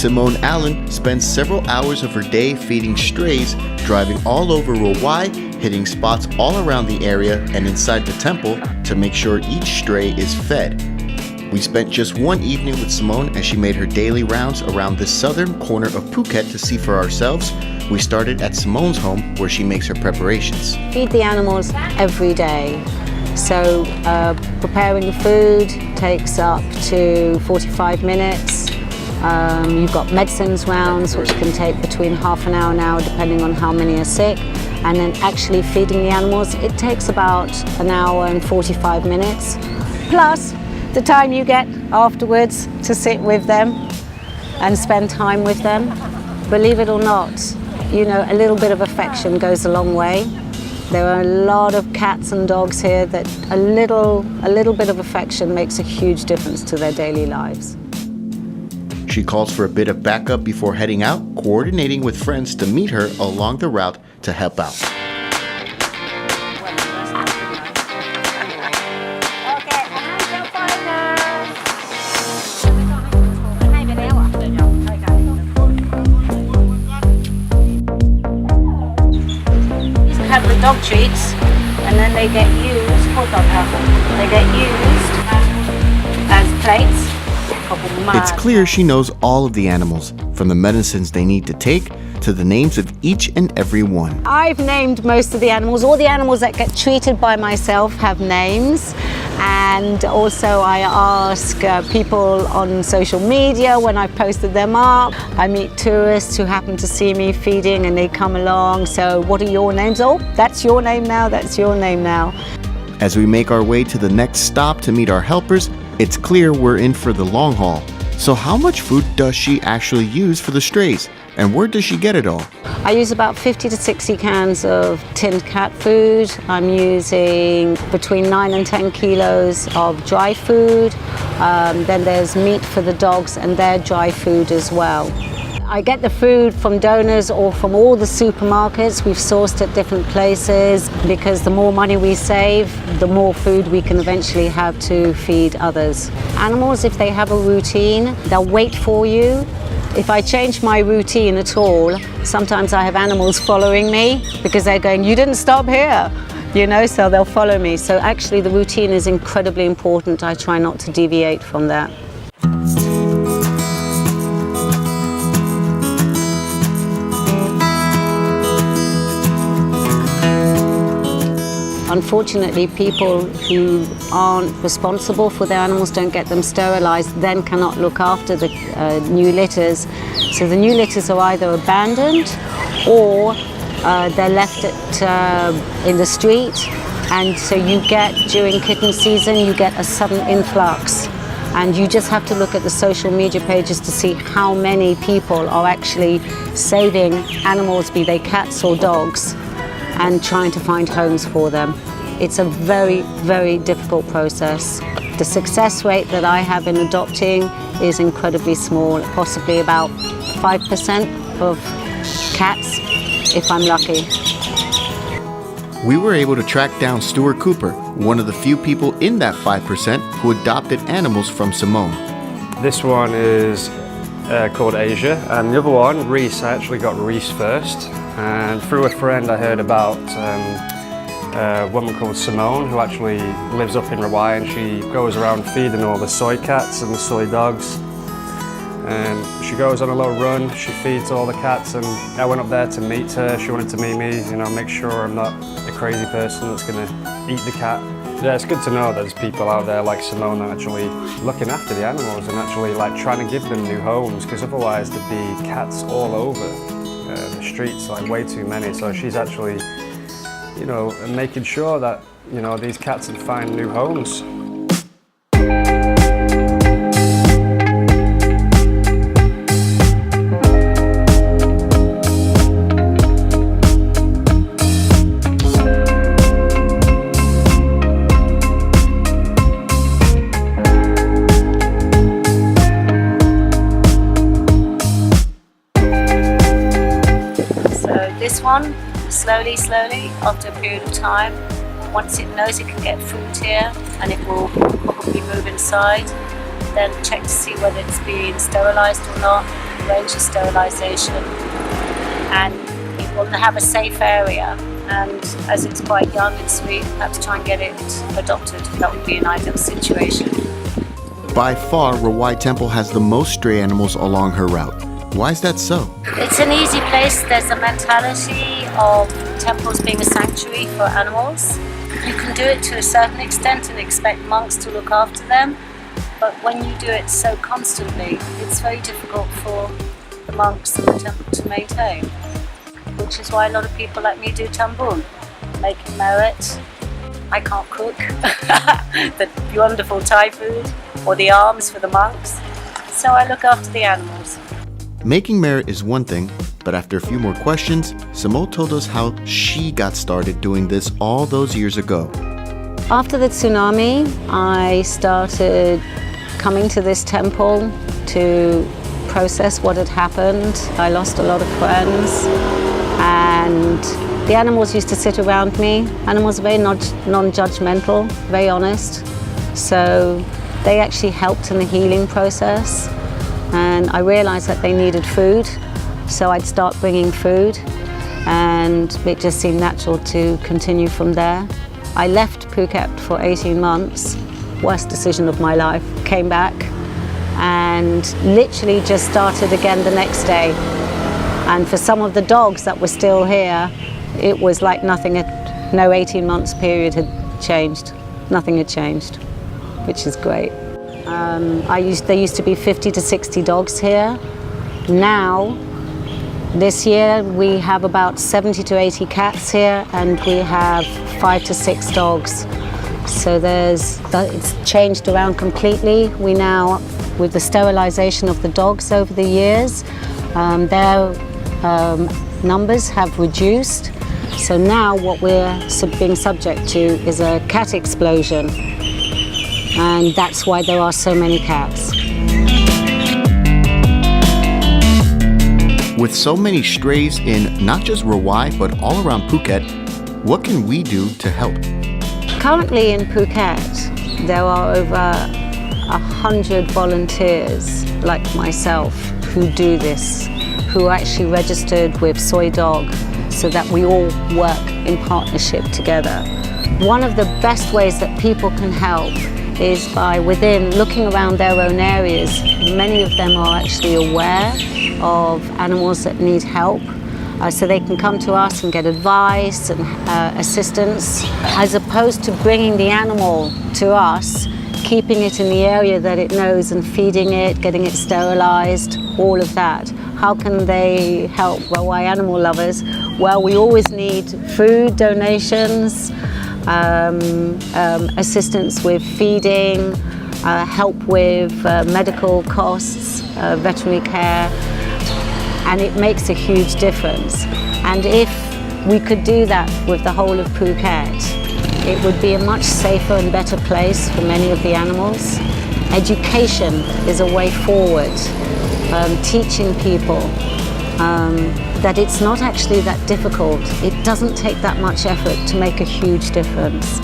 Simone Allene spends several hours of her day feeding strays, driving all over Rawai, hitting spots all around the area and inside the temple to make sure each stray is fed. We spent just one evening with Simone as she made her daily rounds around the southern corner of Phuket to see for ourselves. We started at Simone's home where she makes her preparations. Feed the animals every day. So preparing the food takes up to 45 minutes. You've got medicines rounds, which can take between half an hour depending on how many are sick. And then actually feeding the animals, it takes about an hour and 45 minutes. Plus the time you get afterwards to sit with them and spend time with them. Believe it or not, you know, a little bit of affection goes a long way. There are a lot of cats and dogs here that a little bit of affection makes a huge difference to their daily lives. She calls for a bit of backup before heading out, coordinating with friends to meet her along the route to help out. Have the dog treats, and then they get used. They get used as plates. It's clear she knows all of the animals, from the medicines they need to take to the names of each and every one. I've named most of the animals. All the animals that get treated by myself have names. And also I ask people on social media when I've posted them up. I meet tourists who happen to see me feeding and they come along. So what are your names? Oh, that's your name now, that's your name now. As we make our way to the next stop to meet our helpers, it's clear we're in for the long haul. So how much food does she actually use for the strays? And where does she get it all? I use about 50 to 60 cans of tinned cat food. I'm using between 9 and 10 kilos of dry food. Then there's meat for the dogs and their dry food as well. I get the food from donors or from all the supermarkets. We've sourced at different places because the more money we save, the more food we can eventually have to feed others. Animals, if they have a routine, they'll wait for you. If I change my routine at all, sometimes I have animals following me because they're going, you didn't stop here, you know, so they'll follow me. So actually the routine is incredibly important. I try not to deviate from that. Unfortunately, people who aren't responsible for their animals, don't get them sterilised, then cannot look after the new litters. So the new litters are either abandoned or they're left in the street. And so you get, during kitten season, you get a sudden influx. And you just have to look at the social media pages to see how many people are actually saving animals, be they cats or dogs, and trying to find homes for them. It's a very, very difficult process. The success rate that I have in adopting is incredibly small, possibly about 5% of cats, if I'm lucky. We were able to track down Stuart Cooper, one of the few people in that 5% who adopted animals from Simone. This one is called Asia, and the other one, Reese, I actually got Reese first. And through a friend I heard about a woman called Simone who actually lives up in Rawai, and she goes around feeding all the soy cats and the soy dogs. And she goes on a little run, she feeds all the cats, and I went up there to meet her. She wanted to meet me, you know, make sure I'm not a crazy person that's going to eat the cat. Yeah, it's good to know that there's people out there like Simone that are actually looking after the animals and actually like trying to give them new homes, because otherwise there'd be cats all over the streets, like way too many. So she's actually, you know, making sure that, you know, these cats can find new homes. This one, slowly, after a period of time, once it knows it can get food here, and it will probably move inside, then check to see whether it's being sterilised or not. range of sterilisation, and it will have a safe area. And as it's quite young and sweet, perhaps try and get it adopted. That would be an ideal situation. By far, Rawai Temple has the most stray animals along her route. Why is that so? It's an easy place. There's a mentality of temples being a sanctuary for animals. You can do it to a certain extent and expect monks to look after them, but when you do it so constantly, it's very difficult for the monks and the temple to maintain, which is why a lot of people like me do tambun, making merit. I can't cook the wonderful Thai food or the alms for the monks, so I look after the animals. Making merit is one thing, but after a few more questions, Simone told us how she got started doing this all those years ago. After the tsunami, I started coming to this temple to process what had happened. I lost a lot of friends, and the animals used to sit around me. Animals are very non-judgmental, very honest, so they actually helped in the healing process. And I realized that they needed food, so I'd start bringing food, and it just seemed natural to continue from there. I left Phuket for 18 months, worst decision of my life, came back and literally just started again the next day. And for some of the dogs that were still here, it was like no 18 months period had changed. Nothing had changed, which is great. There used to be 50 to 60 dogs here. Now, this year we have about 70 to 80 cats here, and we have 5 to 6 dogs. So it's changed around completely. We now, with the sterilisation of the dogs over the years, their numbers have reduced. So now what we're being subject to is a cat explosion. And that's why there are so many cats. With so many strays in not just Rawai, but all around Phuket, what can we do to help? Currently in Phuket, there are over 100 volunteers like myself who do this, who are actually registered with Soy Dog, so that we all work in partnership together. One of the best ways that people can help is by looking around their own areas. Many of them are actually aware of animals that need help, so they can come to us and get advice and assistance, as opposed to bringing the animal to us, keeping it in the area that it knows and feeding it, getting it sterilised, all of that. How can they help Rawai Animal Lovers? Well, we always need food donations, assistance with feeding, help with medical costs, veterinary care, and it makes a huge difference. And if we could do that with the whole of Phuket, it would be a much safer and better place for many of the animals. Education is a way forward, teaching people that it's not actually that difficult. It doesn't take that much effort to make a huge difference.